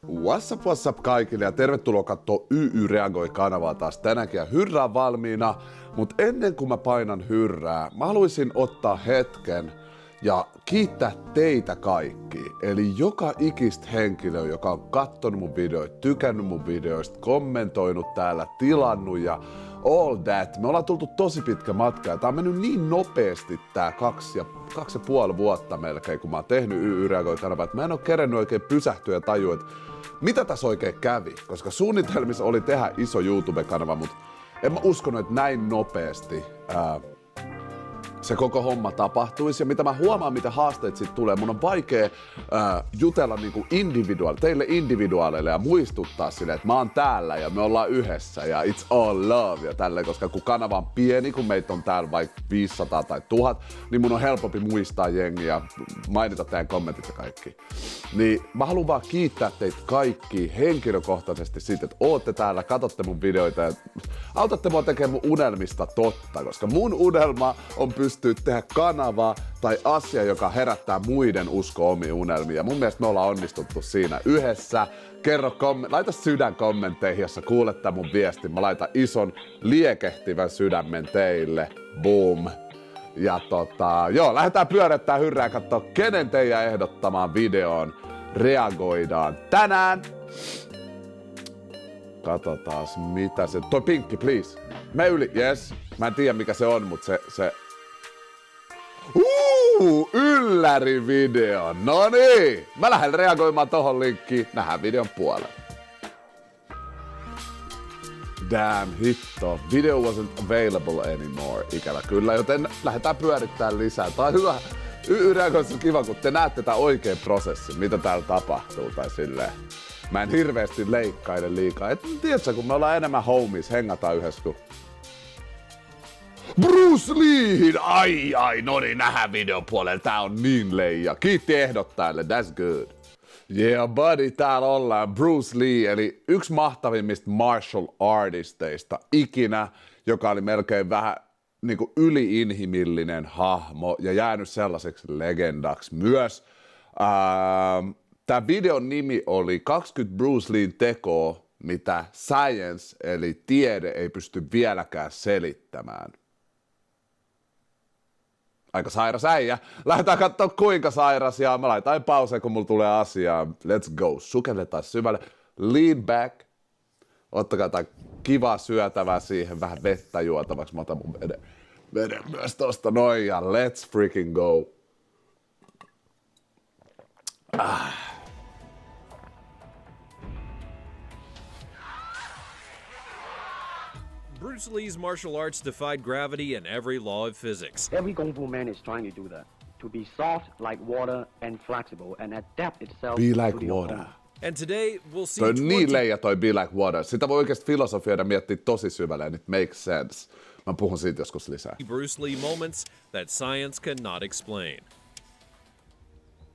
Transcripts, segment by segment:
What's up kaikille ja tervetuloa kattoo YY Reagoi-kanavaa taas tänäänkin ja hyrrää on valmiina, mutta ennen kuin mä painan hyrrää, mä haluaisin ottaa hetken ja kiittää teitä kaikki, eli joka ikistä henkilöä, joka on kattonut mun videoita, tykännyt mun videoista, kommentoinut täällä, tilannut ja all that. Me ollaan tultu tosi pitkä matka ja tää on mennyt niin nopeasti tää 2,5 vuotta melkein, kun mä oon tehnyt YY Reagoi-kanavaa, että mä en oo kerennyt oikein pysähtyä ja tajua, että mitä tässä oikein kävi, koska suunnitelmissa oli tehdä iso YouTube-kanava, mutta en mä uskonut, että näin nopeasti se koko homma tapahtuisi. Ja mitä mä huomaan, mitä haasteita siitä tulee, mun on vaikea jutella niinku teille individuaaleille ja muistuttaa silleen, että mä oon täällä ja me ollaan yhdessä ja it's all love ja tälleen, koska kun kanava on pieni, kun meitä on täällä vaikka 500 tai 1000, niin mun on helpompi muistaa jengiä ja mainita teidän kommentit ja kaikki. Niin mä haluan vaan kiittää teitä kaikki henkilökohtaisesti siitä, että ootte täällä, katsotte mun videoita ja autatte mua tekemään mun unelmista totta, koska mun unelma on pystyä tehdä kanava tai asia, joka herättää muiden usko omiin unelmiin. Ja mun mielestä me ollaan onnistuttu siinä yhdessä. Laita sydän kommentteihin, jos sä kuulet tän mun viestin. Mä laitan ison liekehtivän sydämen teille. Boom. Ja lähdetään pyörittämään hyrrää katsoa, kenen teidän ehdottamaan videoon reagoidaan tänään. Katsotaas mitä se... Toi pinkki, please. Me yli, yes. Mä en tiedä mikä se on, mut se... Yllärivideo. No niin. Mä lähden reagoimaan tohon linkkiin. Nähdään videon puolella. Damn hitto. Video wasn't available anymore. Ikävä kyllä, joten lähdetään pyörittämään lisää. Tää on hyvä. YY-reagoissa on kiva, kun te näette tän oikein prosessin, mitä täällä tapahtuu tai silleen. Mä en hirveästi leikkaile liikaa. Et tiedätkö, kun me ollaan enemmän homies, hengataan yhdessä kun... Bruce Leehin! Ai, no niin, nähdään videon puolella. Tää on niin leija. Kiitti ehdottajalle, that's good. Yeah, buddy, täällä ollaan. Bruce Lee, eli yksi mahtavimmista martial artisteista ikinä, joka oli melkein vähän niinku yliinhimillinen hahmo ja jäänyt sellaiseksi legendaksi myös. Tää videon nimi oli 20 Bruce Leen tekoa, mitä science eli tiede ei pysty vieläkään selittämään. Aika sairas äijä. Lähdetään katsoa kuinka sairas ja mä laitan pauseen, kun mulla tulee asiaa. Let's go. Sukelletaan syvälle. Lean back. Ottakaa jotain kivaa syötävää siihen, vähän vettä juotavaksi. Mä otan mun veden myös tosta noin ja let's freaking go. Bruce Lee's martial arts defied gravity and every law of physics. Every Kung Fu man is trying to do that. To be soft like water and flexible and adapt itself Be to like the water. opponent. And today we'll see Toi on niin leija toi Be Like Water. Sitä voi oikeesti filosofioida miettiä tosi syvälle and it makes sense. Mä puhun siitä joskus lisää. Bruce Lee moments that science cannot explain.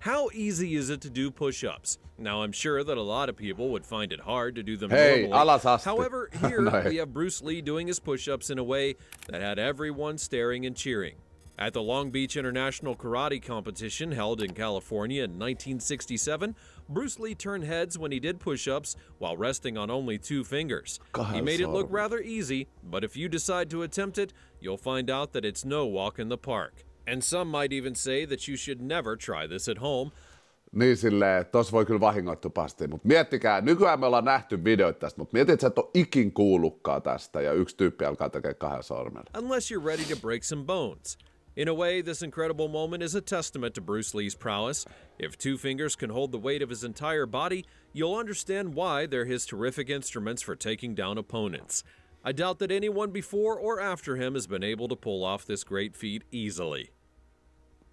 How easy is it to do push-ups? Now, I'm sure that a lot of people would find it hard to do them normally. Alas asti. However, here we have Bruce Lee doing his push-ups in a way that had everyone staring and cheering. At the Long Beach International Karate Competition held in California in 1967, Bruce Lee turned heads when he did push-ups while resting on only 2 fingers. He made it look rather easy, but if you decide to attempt it, you'll find out that it's no walk in the park. And some might even say that you should never try this at home. Niin silleen, tos voi kyllä vahingoittua pasti, mutta miettikää, nykyään me ollaan nähty videoita tästä, mutta mietit, että sä et ole ikin kuullutkaan tästä ja yksi tyyppi alkaa tekemään 2 sormella. Unless you're ready to break some bones. In a way, this incredible moment is a testament to Bruce Lee's prowess. If 2 fingers can hold the weight of his entire body, you'll understand why they're his terrific instruments for taking down opponents. I doubt that anyone before or after him has been able to pull off this great feat easily.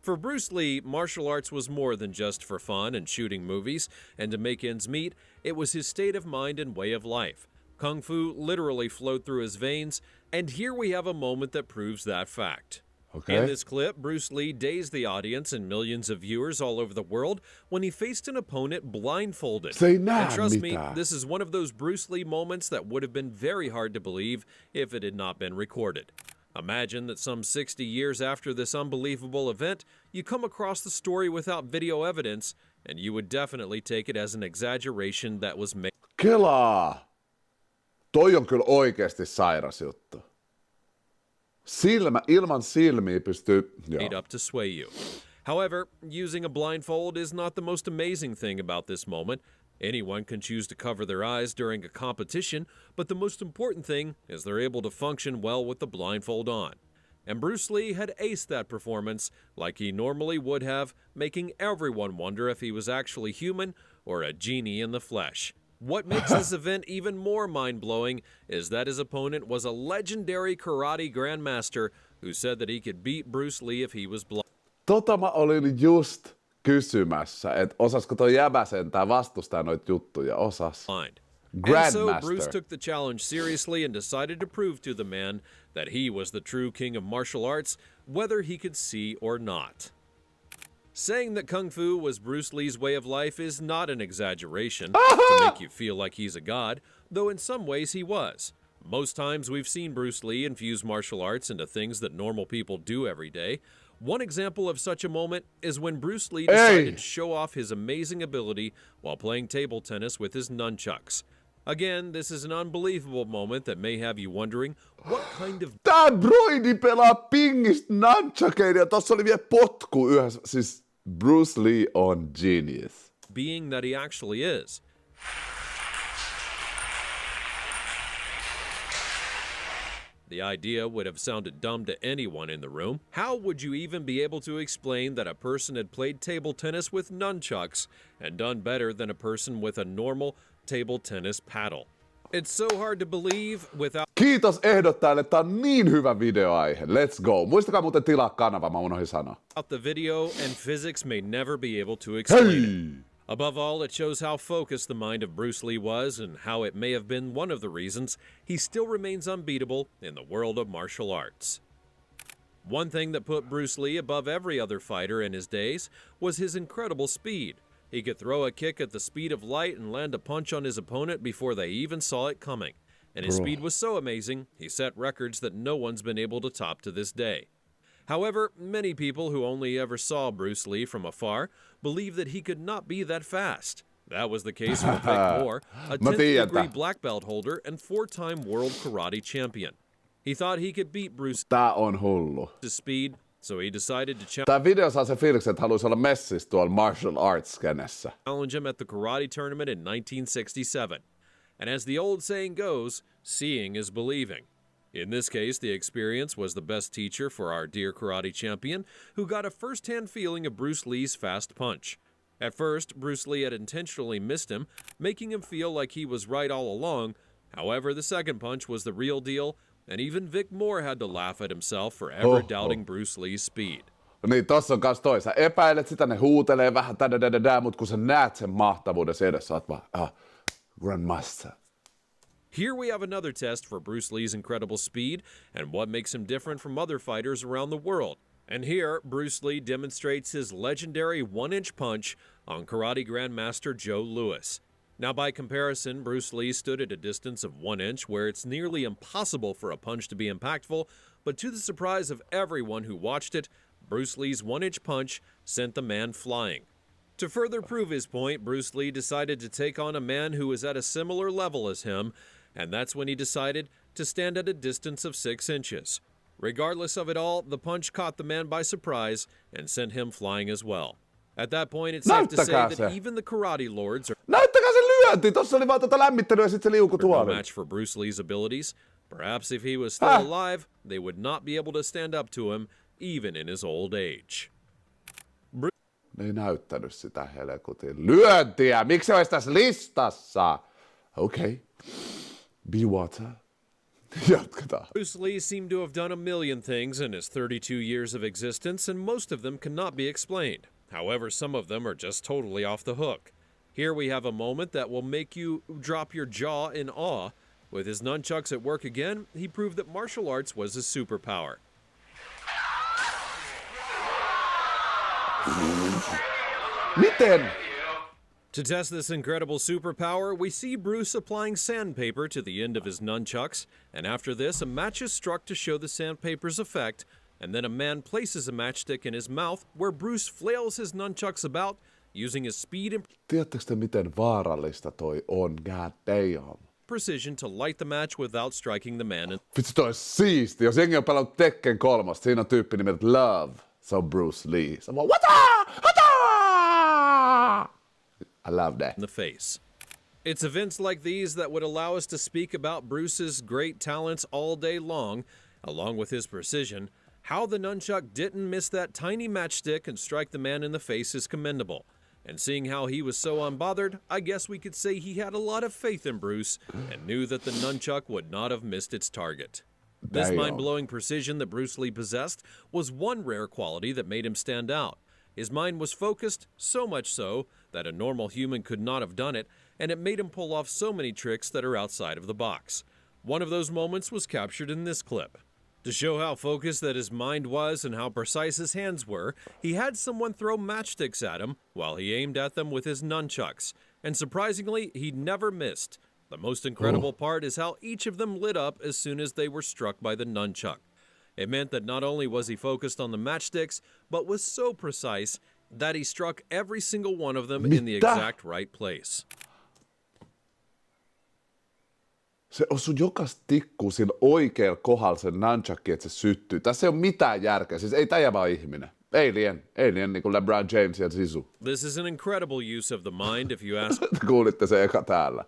For Bruce Lee, martial arts was more than just for fun and shooting movies, and to make ends meet, it was his state of mind and way of life. Kung Fu literally flowed through his veins, and here we have a moment that proves that fact. Okay. In this clip, Bruce Lee dazed the audience and millions of viewers all over the world when he faced an opponent blindfolded. And trust me, this is one of those Bruce Lee moments that would have been very hard to believe if it had not been recorded. Imagine that some 60 years after this unbelievable event, you come across the story without video evidence, and you would definitely take it as an exaggeration that was made Kelaa! Toi on kyllä oikeasti sairas juttu. Ilman silmiä pystyy... Joo. up to sway you. However, using a blindfold is not the most amazing thing about this moment. Anyone can choose to cover their eyes during a competition, but the most important thing is they're able to function well with the blindfold on. And Bruce Lee had aced that performance like he normally would have, making everyone wonder if he was actually human or a genie in the flesh. What makes this event even more mind-blowing is that his opponent was a legendary karate grandmaster who said that he could beat Bruce Lee if he was blind. Mä olin just kysymässä, että osasko toi jäbä sentään vastustaa noita juttuja. Osas. And Grandmaster. so Bruce took the challenge seriously and decided to prove to the man that he was the true king of martial arts, whether he could see or not. Saying that Kung Fu was Bruce Lee's way of life is not an exaggeration to make you feel like he's a god, though in some ways he was. Most times we've seen Bruce Lee infuse martial arts into things that normal people do every day. One example of such a moment is when Bruce Lee decided to show off his amazing ability while playing table tennis with his nunchucks. Again, this is an unbelievable moment that may have you wondering what kind of Tää broidi pelaa pingistä nunchuckein ja tossa oli vielä potku yhdessä. Siis Bruce Lee on genius. being that he actually is. The idea would have sounded dumb to anyone in the room. How would you even be able to explain that a person had played table tennis with nunchucks and done better than a person with a normal table tennis paddle? It's so hard to believe without Kiitos ehdottajalle, tää on niin hyvä videoaihe. Let's go. Muistakaa muuten tilaa kanava, mä unohdin sanoa. the video, and physics may never be able to explain it. Hei! Above all, it shows how focused the mind of Bruce Lee was and how it may have been one of the reasons he still remains unbeatable in the world of martial arts. One thing that put Bruce Lee above every other fighter in his days was his incredible speed. He could throw a kick at the speed of light and land a punch on his opponent before they even saw it coming. And his speed was so amazing, he set records that no one's been able to top to this day. However, many people who only ever saw Bruce Lee from afar believe that he could not be that fast. That was the case with Vic Moore, a 10th degree black belt holder and 4-time world karate champion. He thought he could beat Bruce's Tää on hullu. speed, so he decided to Tää video saa se fiiliksen, että haluaisi olla messissä tuolla martial arts-skenessä. challenge him at the karate tournament in 1967. And as the old saying goes, seeing is believing. In this case, the experience was the best teacher for our dear karate champion, who got a first-hand feeling of Bruce Lee's fast punch. At first, Bruce Lee had intentionally missed him, making him feel like he was right all along. However, the second punch was the real deal, and even Vic Moore had to laugh at himself for ever doubting Bruce Lee's speed. Niin, tossa on kans toi. Sä epäilet sitä, ne huutelee vähän mutta kun sä näet sen mahtavuuden edessä, sä oot vaan, grandmaster. Here we have another test for Bruce Lee's incredible speed and what makes him different from other fighters around the world. And here, Bruce Lee demonstrates his legendary 1-inch punch on karate grandmaster Joe Louis. Now, by comparison, Bruce Lee stood at a distance of 1 inch where it's nearly impossible for a punch to be impactful, but to the surprise of everyone who watched it, Bruce Lee's 1-inch punch sent the man flying. To further prove his point, Bruce Lee decided to take on a man who was at a similar level as him, and that's when he decided to stand at a distance of 6 inches. Regardless of it all, the punch caught the man by surprise and sent him flying as well. At that point, it's safe to say that even the karate lords are Näyttäkää se lyönti! Tossa oli vaan lämmittelyä ja sit se liuku no tuolle. match for Bruce Lee's abilities. Perhaps if he was still alive, they would not be able to stand up to him, even in his old age. Ne ei näyttänyt sitä helkutin lyöntiä. Miksi se olisi tässä listassa? Okay. Be water. Jatketaan. Bruce Lee seemed to have done a million things in his 32 years of existence, and most of them cannot be explained. However, some of them are just totally off the hook. Here we have a moment that will make you drop your jaw in awe. With his nunchucks at work again, he proved that martial arts was his superpower. Miten? To test this incredible superpower, we see Bruce applying sandpaper to the end of his nunchucks, and after this, a match is struck to show the sandpaper's effect, and then a man places a matchstick in his mouth where Bruce flails his nunchucks about, using his speed and Tiedättekö te, miten vaarallista toi on? God damn. precision to light the match without striking the man in Vitsi, toi olisi siisti. Jos jengi on pelannut Tekken 3, siinä on tyyppi nimeltä Love. Se on Bruce Lee. Se on vaan, Wata! I love that. the face. It's events like these that would allow us to speak about Bruce's great talents all day long, along with his precision. How the Nunchuck didn't miss that tiny matchstick and strike the man in the face is commendable. And seeing how he was so unbothered, I guess we could say he had a lot of faith in Bruce and knew that the Nunchuck would not have missed its target. This Damn. mind-blowing precision that Bruce Lee possessed was one rare quality that made him stand out. His mind was focused, so much so that a normal human could not have done it, and it made him pull off so many tricks that are outside of the box. One of those moments was captured in this clip. To show how focused that his mind was and how precise his hands were, he had someone throw matchsticks at him while he aimed at them with his nunchucks. And surprisingly, he never missed. The most incredible part is how each of them lit up as soon as they were struck by the nunchuck. It meant that not only was he focused on the matchsticks, but was so precise that he struck every single one of them in the Mitä? exact right place. Se osui joka tikkuun sillä oikealla kohdalla sen nunchuckin, että se syttyy. Tässä ei ole mitään järkeä. Siis ei tämä vaan ihminen. Alien niin kuin LeBron James ja Sisu. This is an incredible use of the mind, if you ask Kuulitte se eka täällä.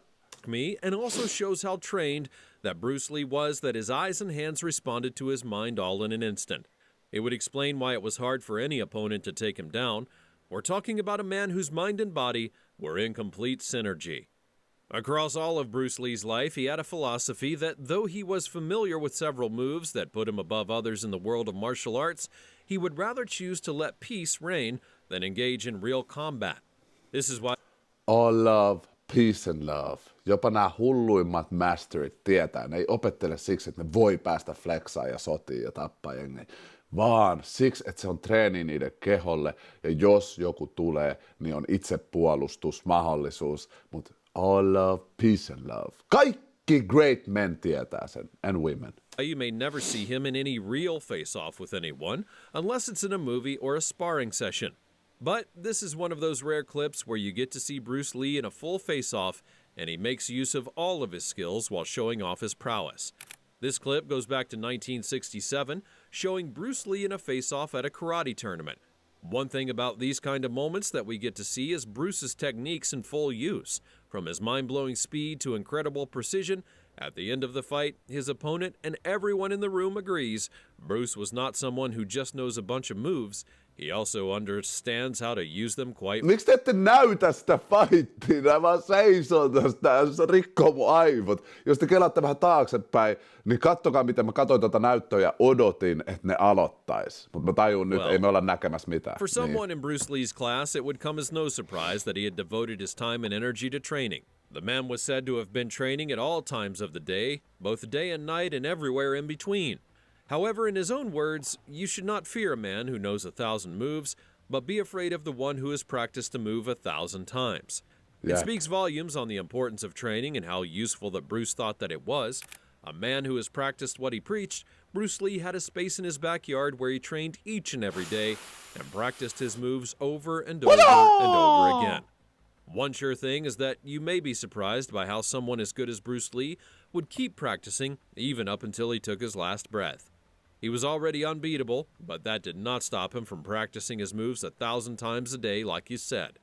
me, and also shows how trained that Bruce Lee was that his eyes and hands responded to his mind all in an instant. It would explain why it was hard for any opponent to take him down. We're talking about a man whose mind and body were in complete synergy. Across all of Bruce Lee's life, he had a philosophy that though he was familiar with several moves that put him above others in the world of martial arts, he would rather choose to let peace reign than engage in real combat. This is why All love, peace and love. Jopa nämä hulluimmat masterit tietää. Ne ei opettele siksi, että ne voi päästä flexaan ja sotiin ja tappaa jengiä, vaan siksi, että se on treeni niiden keholle. Ja jos joku tulee, niin on itsepuolustusmahdollisuus. Mutta all love, peace and love. Kaikki great men tietää sen, and women. you may never see him in any real face-off with anyone, unless it's in a movie or a sparring session. But this is one of those rare clips where you get to see Bruce Lee in a full face-off, and he makes use of all of his skills while showing off his prowess. This clip goes back to 1967, showing Bruce Lee in a face-off at a karate tournament. One thing about these kind of moments that we get to see is Bruce's techniques in full use. From his mind-blowing speed to incredible precision, at the end of the fight, his opponent and everyone in the room agrees Bruce was not someone who just knows a bunch of moves. He also understands how to use them quite Miksi te ette näytä sitä fightia? Nää vaan seisoo tästä, se rikkoo mun aivot. Jos te kelaatte vähän taaksepäin, niin kattokaa miten mä katsoin tuota näyttöä ja odotin, että ne aloittais. Mutta mä tajun nyt, ei me olla näkemässä mitään. For someone in Bruce Lee's class, it would come as no surprise that he had devoted his time and energy to training. The man was said to have been training at all times of the day, both day and night and everywhere in between. However, in his own words, you should not fear a man who knows 1,000 moves, but be afraid of the one who has practiced a move 1,000 times. Yeah. It speaks volumes on the importance of training and how useful that Bruce thought that it was. A man who has practiced what he preached, Bruce Lee had a space in his backyard where he trained each and every day and practiced his moves over and over and over again. One sure thing is that you may be surprised by how someone as good as Bruce Lee would keep practicing even up until he took his last breath. He was already unbeatable, but that did not stop him from practicing his moves 1,000 times a day, like you said.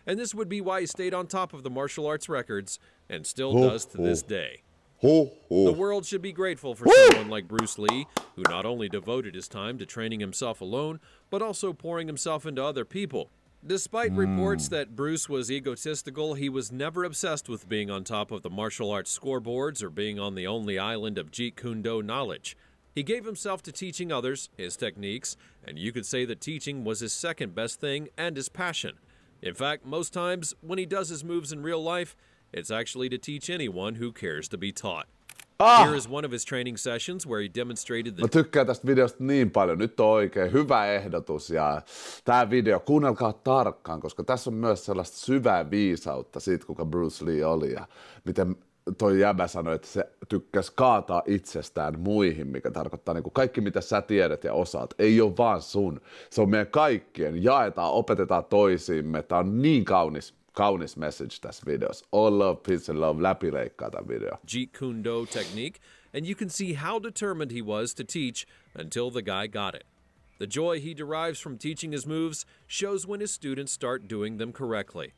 And this would be why he stayed on top of the martial arts records and still does to this day. The world should be grateful for someone like Bruce Lee, who not only devoted his time to training himself alone, but also pouring himself into other people. Despite reports that Bruce was egotistical, he was never obsessed with being on top of the martial arts scoreboards or being on the only island of Jeet Kune Do knowledge. He gave himself to teaching others his techniques, and you could say that teaching was his second best thing and his passion. In fact, most times when he does his moves in real life, it's actually to teach anyone who cares to be taught. Here is one of his training sessions where he demonstrated the Mä tykkään tästä videosta niin paljon. Nyt on oikein hyvä ehdotus ja tää video, kuunnelkaa tarkkaan, koska tässä on myös sellaista syvää viisautta siitä, kuka Bruce Lee oli ja miten toi jäbä sanoi, että se tykkäsi kaataa itsestään muihin, mikä tarkoittaa niin kuin kaikki, mitä sä tiedät ja osaat, ei ole vaan sun. Se on meidän kaikkien. Jaetaan, opetetaan toisiimme. Tää on niin kaunis message tässä videossa. All love, peace and love, läpileikkaa tämän video. Jeet Kune Do technique, and you can see how determined he was to teach until the guy got it. The joy he derives from teaching his moves shows when his students start doing them correctly.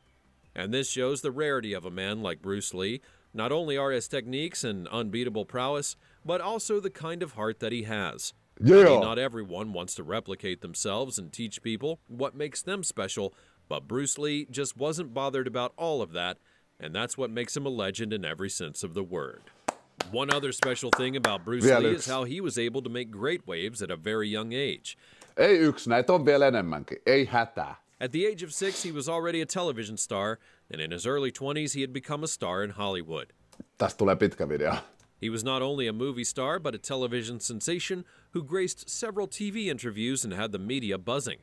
And this shows the rarity of a man like Bruce Lee. Not only are his techniques and unbeatable prowess, but also the kind of heart that he has. Yeah. Not everyone wants to replicate themselves and teach people what makes them special, but Bruce Lee just wasn't bothered about all of that, and that's what makes him a legend in every sense of the word. One other special thing about Bruce Lee is how he was able to make great waves at a very young age. Ei yksi, näitä on vielä enemmänkin. Ei hätää. At the age of 6, he was already a television star, and in his early 20s, he had become a star in Hollywood. Tästä tulee pitkä video. He was not only a movie star, but a television sensation who graced several TV interviews and had the media buzzing.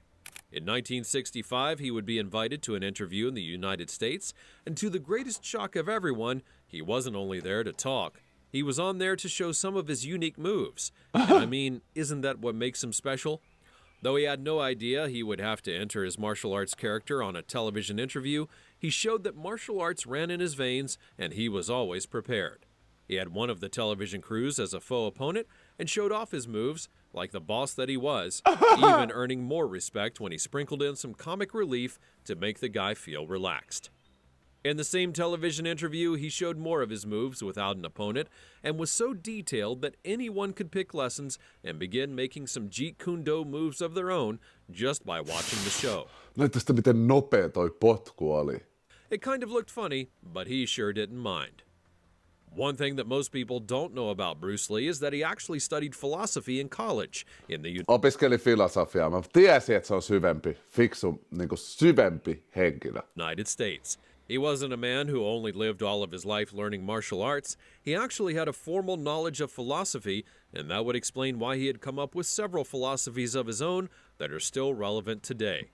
In 1965, he would be invited to an interview in the United States, and to the greatest shock of everyone, he wasn't only there to talk. He was on there to show some of his unique moves. And I mean, isn't that what makes him special? Though he had no idea he would have to enter his martial arts character on a television interview, he showed that martial arts ran in his veins, and he was always prepared. He had one of the television crews as a faux opponent and showed off his moves like the boss that he was, even earning more respect when he sprinkled in some comic relief to make the guy feel relaxed. In the same television interview, he showed more of his moves without an opponent and was so detailed that anyone could pick lessons and begin making some Jeet Kune Do moves of their own just by watching the show. Näyttäisitte, miten nopea toi potku oli. It kind of looked funny, but he sure didn't mind. One thing that most people don't know about Bruce Lee is that he actually studied philosophy in college in the Opiskeli filosofiaa. Mä tiesin, että se on syvempi, fiksu, niinku syvempi henkilö. United States. He wasn't a man who only lived all of his life learning martial arts. He actually had a formal knowledge of philosophy, and that would explain why he had come up with several philosophies of his own that are still relevant today.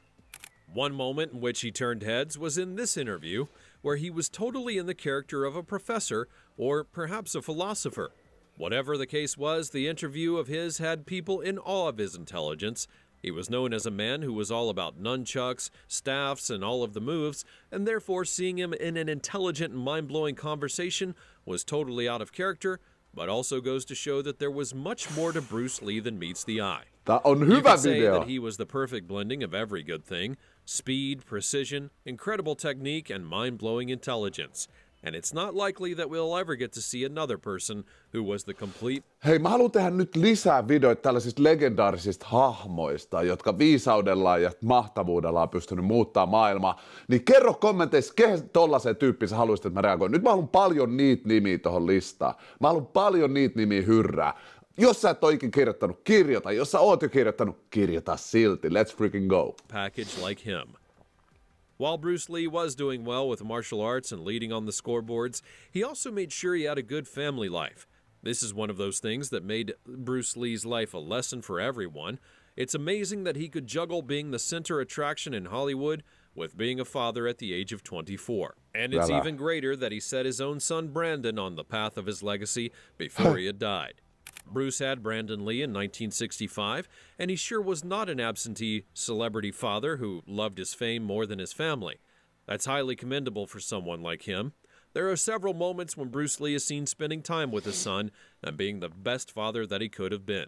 One moment in which he turned heads was in this interview, where he was totally in the character of a professor or perhaps a philosopher. Whatever the case was, the interview of his had people in awe of his intelligence. He was known as a man who was all about nunchucks, staffs, and all of the moves, and therefore seeing him in an intelligent and mind-blowing conversation was totally out of character, but also goes to show that there was much more to Bruce Lee than meets the eye. Tää on You hyvä could say video. that he was the perfect blending of every good thing: speed, precision, incredible technique, and mind-blowing intelligence. And it's not likely that we'll ever get to see another person who was the complete. Hei, mä haluan tehdä nyt lisää videoita tällaisista legendaarisista hahmoista, jotka viisaudellaan ja mahtavuudellaan on pystynyt muuttaa maailmaa. Niin kerro kommenteissa, kehen tollaiseen tyyppiin sä haluaisit, että mä reagoin. Nyt mä haluan paljon niitä nimiä tohon listaan. Mä haluan paljon niitä nimiä hyrrää. Jos sä et ole ikin kirjoittanut, kirjoita. Jos sä oot jo kirjoittanut, kirjoita silti. Let's freaking go. Package like him. While Bruce Lee was doing well with martial arts and leading on the scoreboards, he also made sure he had a good family life. This is one of those things that made Bruce Lee's life a lesson for everyone. It's amazing that he could juggle being the center attraction in Hollywood with being a father at the age of 24. And it's even greater that he set his own son Brandon on the path of his legacy before he had died. Bruce had Brandon Lee in 1965, and he sure was not an absentee celebrity father who loved his fame more than his family. That's highly commendable for someone like him. There are several moments when Bruce Lee is seen spending time with his son and being the best father that he could have been.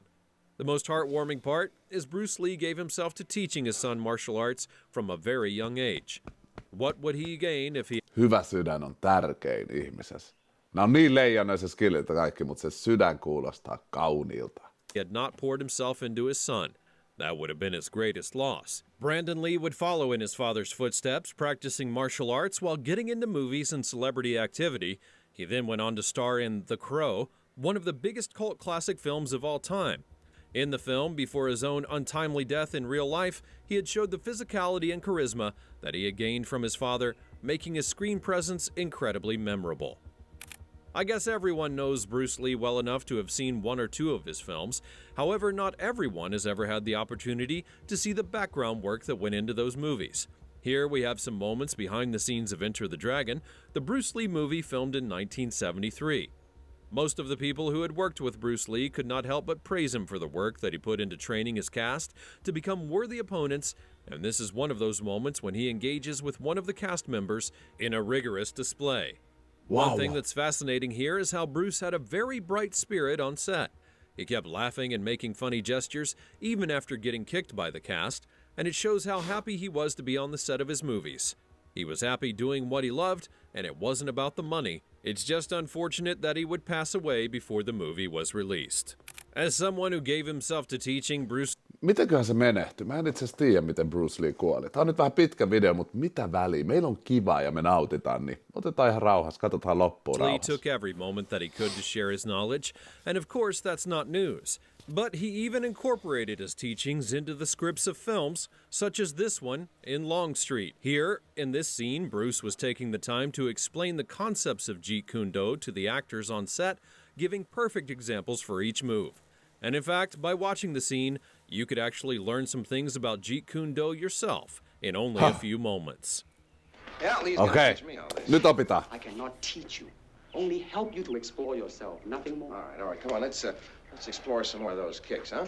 The most heartwarming part is Bruce Lee gave himself to teaching his son martial arts from a very young age. What would he gain if he Hyvä sydän on tärkein ihmisessä. Nämä on niin leijonaisia skilliltä kaikki, mutta se sydän kuulostaa kauniilta. had not poured himself into his son? That would have been his greatest loss. Brandon Lee would follow in his father's footsteps, practicing martial arts while getting into movies and celebrity activity. He then went on to star in The Crow, one of the biggest cult classic films of all time. In the film, before his own untimely death in real life, he had showed the physicality and charisma that he had gained from his father, making his screen presence incredibly memorable. I guess everyone knows Bruce Lee well enough to have seen one or two of his films. However, not everyone has ever had the opportunity to see the background work that went into those movies. Here we have some moments behind the scenes of Enter the Dragon, the Bruce Lee movie filmed in 1973. Most of the people who had worked with Bruce Lee could not help but praise him for the work that he put into training his cast to become worthy opponents, and this is one of those moments when he engages with one of the cast members in a rigorous display. One thing that's fascinating here is how Bruce had a very bright spirit on set. He kept laughing and making funny gestures even after getting kicked by the cast, and it shows how happy he was to be on the set of his movies. He was happy doing what he loved, and it wasn't about the money. It's just unfortunate that he would pass away before the movie was released. As someone who gave himself to teaching, Bruce... Mitenköhän se menehtyi? Mä en itse asiassa tiedä, miten Bruce Lee kuoli. Tää on nyt vähän pitkä video, mutta mitä väliä? Meillä on kivaa ja me nautitaan, niin otetaan ihan rauhassa, katsotaan loppuun Lee rauhassa. took every moment that he could to share his knowledge, and of course that's not news. But he even incorporated his teachings into the scripts of films, such as this one in Longstreet. Here, in this scene, Bruce was taking the time to explain the concepts of Jeet Kune Do to the actors on set, giving perfect examples for each move. And in fact, by watching the scene, you could actually learn some things about Jeet Kune Do yourself in only a few moments. Yeah, Lee's gonna Okei, teach me all this. nyt opitaan. I cannot teach you, only help you to explore yourself, nothing more. All right, come on, let's explore some more of those kicks, huh?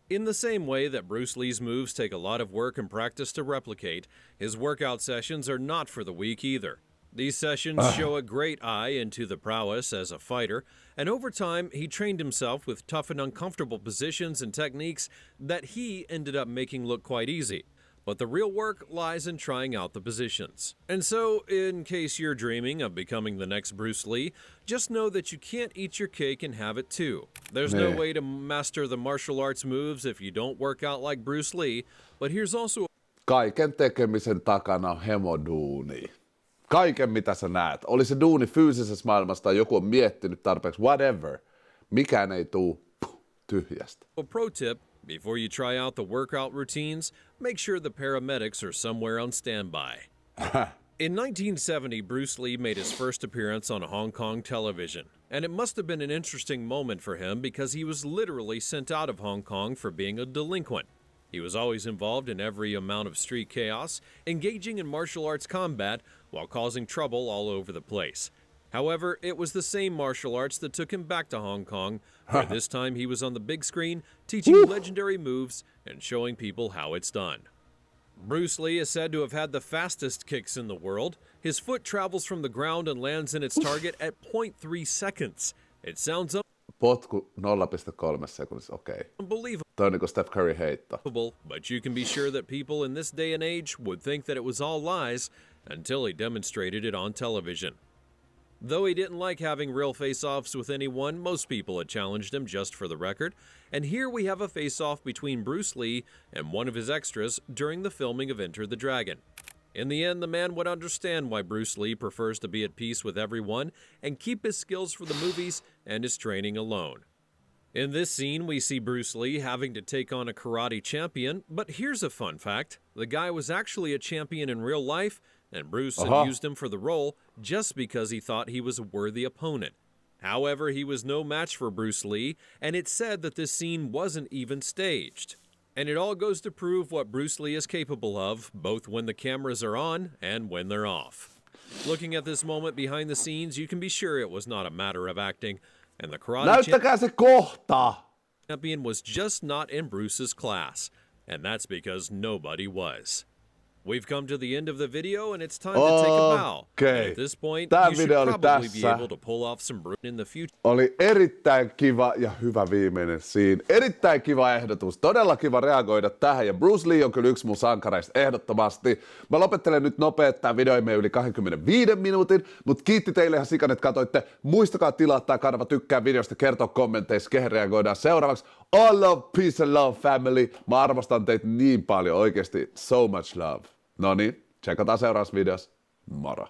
In the same way that Bruce Lee's moves take a lot of work and practice to replicate, his workout sessions are not for the weak either. These sessions show a great eye into the prowess as a fighter, and over time he trained himself with tough and uncomfortable positions and techniques that he ended up making look quite easy. But the real work lies in trying out the positions. And so, in case you're dreaming of becoming the next Bruce Lee, just know that you can't eat your cake and have it too. There's no way to master the martial arts moves if you don't work out like Bruce Lee, but here's also... Kaiken tekemisen takana on hemoduuni. Kaiken mitä sä näet. Oli se duuni fyysisessä maailmassa tai joku on miettinyt tarpeeksi, whatever. Mikään ei tuu tyhjästä. A pro tip, before you try out the workout routines, make sure the paramedics are somewhere on standby. In 1970, Bruce Lee made his first appearance on Hong Kong television, and it must have been an interesting moment for him because he was literally sent out of Hong Kong for being a delinquent. He was always involved in every amount of street chaos, engaging in martial arts combat while causing trouble all over the place. However, it was the same martial arts that took him back to Hong Kong, where this time he was on the big screen teaching legendary moves and showing people how it's done. Bruce Lee is said to have had the fastest kicks in the world. His foot travels from the ground and lands in its target at 0.3 seconds. It sounds Potku 0,3 sekunnissa, okei. unbelievable. Toi on niinku Steph Curry heitto. But you can be sure that people in this day and age would think that it was all lies until he demonstrated it on television. Though he didn't like having real face-offs with anyone, most people had challenged him just for the record, and here we have a face-off between Bruce Lee and one of his extras during the filming of Enter the Dragon. In the end, the man would understand why Bruce Lee prefers to be at peace with everyone and keep his skills for the movies and his training alone. In this scene, we see Bruce Lee having to take on a karate champion, but here's a fun fact. The guy was actually a champion in real life, and Bruce had used him for the role just because he thought he was a worthy opponent. However, he was no match for Bruce Lee, and it's said that this scene wasn't even staged. And it all goes to prove what Bruce Lee is capable of, both when the cameras are on and when they're off. Looking at this moment behind the scenes, you can be sure it was not a matter of acting, and the karate Näyttäkää se kohta! champion was just not in Bruce's class, and that's because nobody was. We've come to the end of the video, and it's time to take a bow. And at this point, Tää you should video oli probably be tässä. able to pull off some in the future. Oli erittäin kiva ja hyvä viimeinen siinä. Erittäin kiva ehdotus. Todella kiva reagoida tähän. Ja Bruce Lee on kyllä yksi mun sankareista ehdottomasti. Mä lopettelen nyt nopeasti. Tää video ei mene yli 25 minuutin. Mutta kiitti teille ihan sikan, että katsoitte. Muistakaa tilaa tää kanava, tykkää videosta, kertoa kommenteissa, kehen reagoidaan seuraavaksi. All love, peace and love family. Mä arvostan teitä niin paljon oikeesti. So much love. Noniin, tsekataan seuraavassa videossa. Moro!